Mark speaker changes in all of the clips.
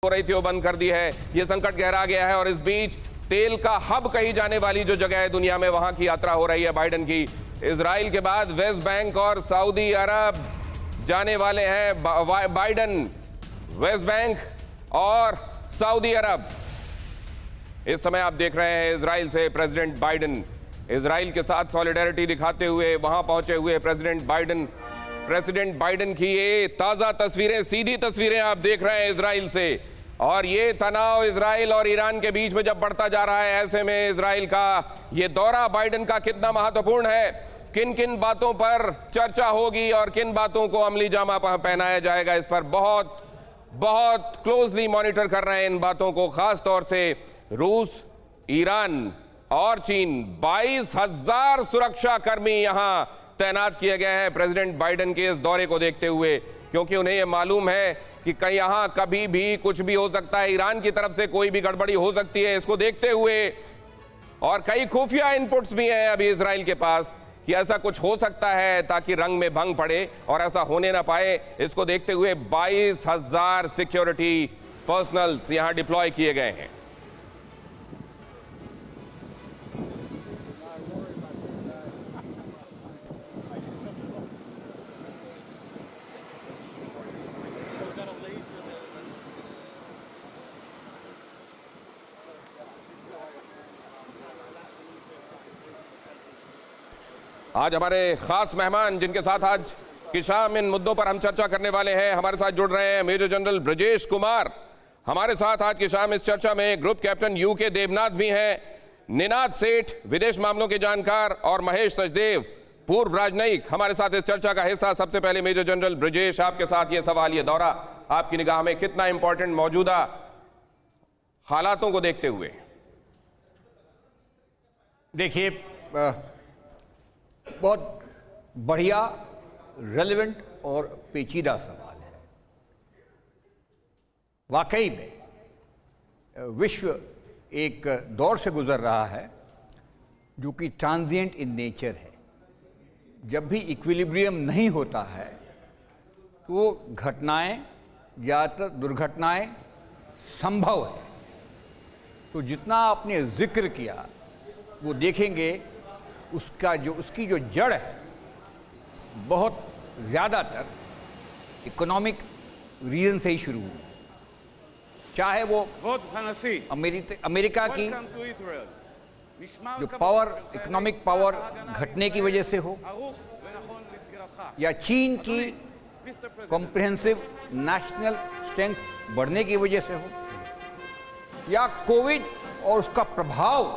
Speaker 1: हो रही थी वो बंद कर दी है। ये संकट गहरा गया है और इस बीच तेल का हब कही जाने वाली जो जगह है दुनिया में, वहां की यात्रा हो रही है बाइडेन की। इजराइल के बाद वेस्ट बैंक और सऊदी अरब जाने वाले हैं बाइडेन। वेस्ट बैंक और सऊदी अरब। इस समय आप देख रहे हैं इजराइल से प्रेसिडेंट बाइडेन इजराइल के साथ सॉलिडेरिटी दिखाते हुए वहां पहुंचे हुए प्रेसिडेंट बाइडेन की ये ताजा तस्वीरें, सीधी तस्वीरें आप देख रहे हैं इजराइल से। और ये तनाव इजराइल और ईरान के बीच में जब बढ़ता जा रहा है, ऐसे में इजराइल का ये दौरा बाइडेन का कितना महत्वपूर्ण है, किन किन बातों पर चर्चा होगी और किन बातों को अमली जामा पहनाया जाएगा, इस पर बहुत बहुत क्लोजली मॉनिटर कर रहे हैं इन बातों को। खास तौर से रूस, ईरान और चीन। 22,000 सुरक्षा कर्मी यहां तैनात किए गए हैं प्रेसिडेंट बाइडेन के इस दौरे को देखते हुए, क्योंकि उन्हें यह मालूम है कि कहीं यहां कभी भी कुछ भी हो सकता है, ईरान की तरफ से कोई भी गड़बड़ी हो सकती है। इसको देखते हुए और कई खुफिया इनपुट्स भी हैं अभी इजराइल के पास कि ऐसा कुछ हो सकता है ताकि रंग में भंग पड़े और ऐसा होने ना पाए। इसको देखते हुए 22,000 सिक्योरिटी पर्सनल्स यहां डिप्लॉय किए गए हैं। आज हमारे खास मेहमान जिनके साथ आज की शाम इन मुद्दों पर हम चर्चा करने वाले हैं, हमारे साथ जुड़ रहे हैं मेजर जनरल ब्रजेश कुमार। हमारे साथ आज की शाम इस चर्चा में ग्रुप कैप्टन यूके देवनाथ भी हैं, निनाद सेठ विदेश मामलों के जानकार और महेश सचदेव पूर्व राजनयिक हमारे साथ इस चर्चा का हिस्सा। सबसे पहले मेजर जनरल ब्रजेश, आपके साथ ये सवाल, ये दौरा आपकी निगाह में कितना इंपॉर्टेंट मौजूदा हालातों को देखते हुए?
Speaker 2: देखिए, बहुत बढ़िया, रेलेवेंट और पेचीदा सवाल है। वाकई में विश्व एक दौर से गुजर रहा है जो कि ट्रांजिएंट इन नेचर है। जब भी इक्विलिब्रियम नहीं होता है तो वो घटनाएं, ज़्यादातर दुर्घटनाएं संभव है। तो जितना आपने जिक्र किया वो देखेंगे उसकी जो जड़ है बहुत ज़्यादातर इकोनॉमिक रीजन से ही शुरू हुई, चाहे वो अमेरिका की जो पावर, इकोनॉमिक पावर घटने की वजह से हो, या चीन की कॉम्प्रिहेंसिव नेशनल स्ट्रेंथ बढ़ने की वजह से हो, या कोविड और उसका प्रभाव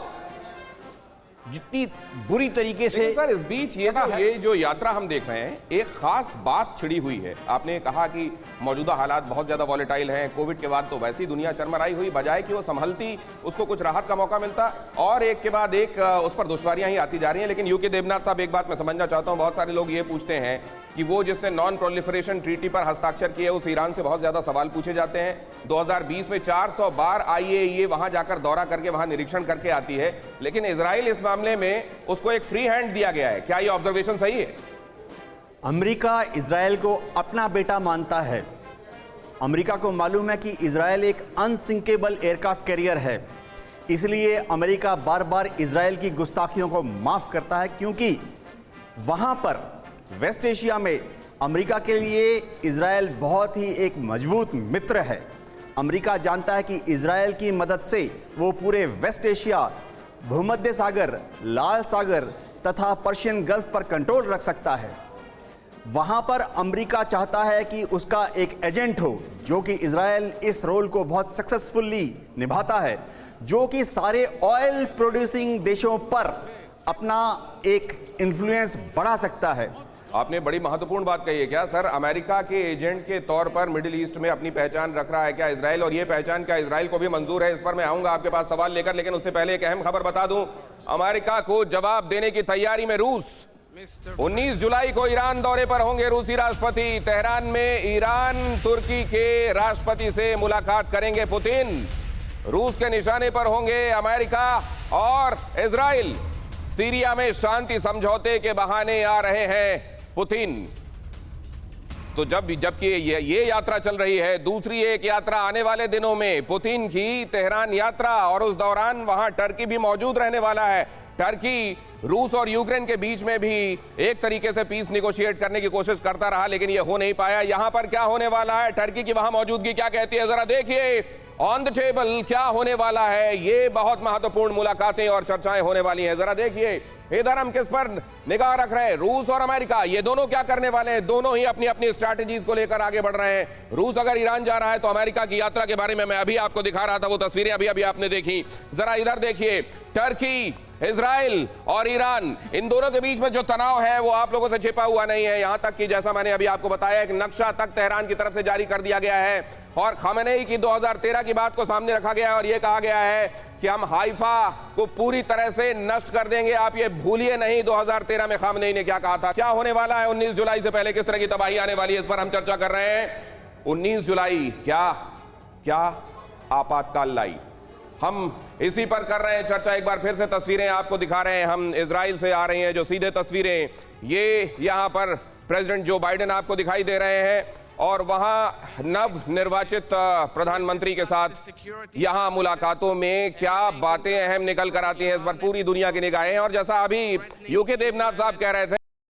Speaker 2: जितनी बुरी तरीके से।
Speaker 1: सर, इस बीच ये जो यात्रा हम देख रहे हैं, एक खास बात छिड़ी हुई है। आपने कहा कि मौजूदा हालात बहुत ज्यादा वॉलेटाइल हैं, कोविड के बाद तो वैसी दुनिया चरमराई हुई, बजाय कि वो संभलती, उसको कुछ राहत का मौका मिलता, और एक के बाद एक उस पर दुश्वारियां ही आती जा रही हैं। लेकिन यूके देवनाथ साहब, एक बात मैं समझना चाहता हूं, बहुत सारे लोग ये पूछते हैं कि वो जिसने नॉन प्रोलिफरेशन ट्रीटी पर हस्ताक्षर किए, उस ईरान से बहुत ज्यादा सवाल पूछे जाते हैं। 2020 में 400 बार IAEA वहां जाकर दौरा करके वहां निरीक्षण करके आती है, लेकिन इजराइल इस मामले में उसको एक फ्री हैंड दिया गया है। क्या ये ऑब्जर्वेशन सही है?
Speaker 3: अमेरिका इजराइल को अपना बेटा मानता है। अमेरिका को मालूम है कि इजराइल एक अनसिंकेबल एयरक्राफ्ट कैरियर है, इसलिए अमेरिका बार बार इजराइल की गुस्ताखियों को माफ करता है, क्योंकि वहां पर वेस्ट एशिया में अमेरिका के लिए इजराइल बहुत ही एक मजबूत मित्र है। अमेरिका जानता है कि इजराइल की मदद से वो पूरे वेस्ट एशिया, भूमध्य सागर, लाल सागर तथा पर्शियन गल्फ पर कंट्रोल रख सकता है। वहां पर अमेरिका चाहता है कि उसका एक एजेंट हो जो कि इजराइल इस रोल को बहुत सक्सेसफुली निभाता है, जो कि सारे ऑयल प्रोड्यूसिंग देशों पर अपना एक इन्फ्लुएंस बढ़ा सकता है।
Speaker 1: आपने बड़ी महत्वपूर्ण बात कही है। क्या सर अमेरिका के एजेंट के तौर पर मिडिल ईस्ट में अपनी पहचान रख रहा है क्या इजराइल, और ये पहचान क्या इजराइल को भी मंजूर है? इस पर मैं आऊंगा आपके पास सवाल लेकर, लेकिन उससे पहले एक अहम खबर बता दूं। अमेरिका को जवाब देने की तैयारी में रूस। 19 जुलाई को ईरान दौरे पर होंगे रूसी राष्ट्रपति। तेहरान में ईरान तुर्की के राष्ट्रपति से मुलाकात करेंगे पुतिन। रूस के निशाने पर होंगे अमेरिका और इजराइल। सीरिया में शांति समझौते के बहाने आ रहे हैं पुतिन। तो जबकि ये यात्रा चल रही है, दूसरी एक यात्रा आने वाले दिनों में पुतिन की तेहरान यात्रा, और उस दौरान वहां टर्की भी मौजूद रहने वाला है। टर्की रूस और यूक्रेन के बीच में भी एक तरीके से पीस निगोशिएट करने की कोशिश करता रहा, लेकिन यह हो नहीं पाया। यहां पर क्या होने वाला है, टर्की की वहां मौजूदगी क्या कहती है, जरा देखिए ऑन द टेबल क्या होने वाला है। ये बहुत महत्वपूर्ण मुलाकातें और चर्चाएं होने वाली हैं। जरा देखिए इधर हम किस पर निगाह रख रहे हैं, रूस और अमेरिका, ये दोनों क्या करने वाले हैं। दोनों ही अपनी अपनी स्ट्रैटेजीज को लेकर आगे बढ़ रहे हैं। रूस अगर ईरान जा रहा है तो अमेरिका की यात्रा के बारे में मैं अभी आपको दिखा रहा था, वो तस्वीरें अभी आपने देखी। जरा इधर देखिए, टर्की, इजराइल और ईरान, इन दोनों के बीच में जो तनाव है वो आप लोगों से छिपा हुआ नहीं है। यहां तक कि जैसा मैंने अभी आपको बताया, एक नक्शा तक तेहरान की तरफ से जारी कर दिया गया है और खमेनेई की 2013 की बात को सामने रखा गया है और यह कहा गया है कि हम हाइफा को पूरी तरह से नष्ट कर देंगे। आप ये भूलिए नहीं 2013 में खमेनेई ने क्या कहा था। क्या होने वाला है 19 जुलाई से पहले, किस तरह की तबाही आने वाली है, इस पर हम चर्चा कर रहे हैं। 19 जुलाई क्या आपातकाल लाई, हम इसी पर कर रहे हैं चर्चा। एक बार फिर से तस्वीरें आपको दिखा रहे हैं, हम इजराइल से आ रही हैं जो सीधे तस्वीरें, ये यहां पर प्रेसिडेंट जो बाइडेन आपको दिखाई दे रहे हैं और वहां नव निर्वाचित प्रधानमंत्री के साथ यहां मुलाकातों में क्या बातें अहम निकल कर आती हैं, इस पर पूरी दुनिया की निगाहें। और जैसा अभी यूके देवनाथ साहब कह रहे थे,